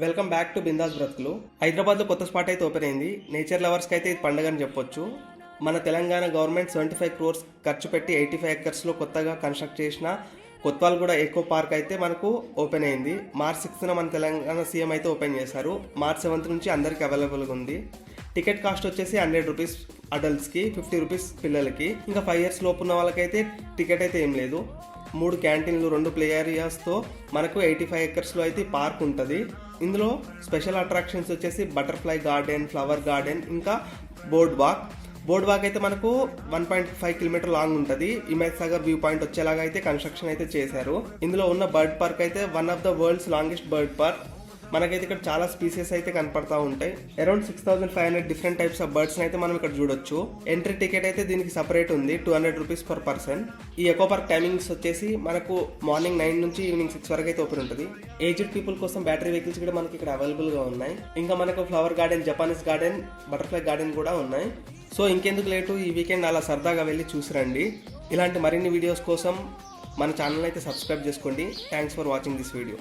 Welcome back to bindaas బ్రతుకులు. హైదరాబాద్లో కొత్త స్పాట్ అయితే ఓపెన్ అయింది. నేచర్ లవర్స్కి అయితే ఇది పండుగ అని చెప్పొచ్చు. మన తెలంగాణ గవర్నమెంట్ 75 crores ఖర్చు పెట్టి 85 acresలో కొత్తగా కన్స్ట్రక్ట్ చేసిన కొత్వాల్గూడ ఎకో పార్క్ అయితే మనకు ఓపెన్ అయింది. మార్చ్ 6న మన తెలంగాణ సీఎం అయితే ఓపెన్ చేశారు. మార్చ్ 7th నుంచి అందరికి అవైలబుల్గా ఉంది. టికెట్ కాస్ట్ వచ్చేసి 100 రూపీస్ అడల్ట్స్కి, 50 రూపీస్ పిల్లలకి. ఇంకా 5 years లోపు ఉన్న వాళ్ళకైతే టికెట్ అయితే ఏం లేదు. 3 క్యాంటీన్లు, 2 ప్లే ఏరియాస్తో మనకు 85 acresలో అయితే పార్క్ ఉంటుంది. ఇందులో స్పెషల్ అట్రాక్షన్స్ వచ్చేసి బటర్ఫ్లై గార్డెన్, ఫ్లవర్ గార్డెన్, ఇంకా బోర్డ్ వాక్ అయితే మనకు 1.5 కిలోమీటర్ లాంగ్ ఉంటుంది. హిమాయత్ సాగర్ వ్యూ పాయింట్ వచ్చేలాగా అయితే కన్స్ట్రక్షన్ అయితే చేశారు. ఇందులో ఉన్న బర్డ్ పార్క్ అయితే one of the world's longest bird park. మనకైతే ఇక్కడ చాలా స్పీసెస్ అయితే కనపడతా ఉంటాయి. Around 6500 different types of birds అయితే మనం ఇక్కడ చూడొచ్చు. ఎంట్రీ టికెట్ అయితే దీనికి సపరేట్ ఉంది, 200 రూపీస్ పర్ పర్సన్. ఈ ఎకో పార్క్ టైమింగ్స్ వచ్చేసి మనకు మార్నింగ్ 9 నుంచి ఈవినింగ్ 6 వరకు అయితే ఓపెన్ ఉంటుంది. ఏజ్డ్ పీపుల్ కోసం బ్యాటరీ వెహికల్స్ కూడా మనకి ఇక్కడ అవైలబుల్గా ఉన్నాయి. ఇంకా మనకు flower garden, Japanese garden, butterfly garden కూడా ఉన్నాయి. సో ఇంకెందుకు లేటు, ఈ వీకెండ్ అలా సరదాగా వెళ్ళి చూసిరండి. ఇలాంటి మరిన్ని వీడియోస్ కోసం మన ఛానల్ అయితే సబ్స్క్రైబ్ చేసుకోండి. Thanks for watching this video.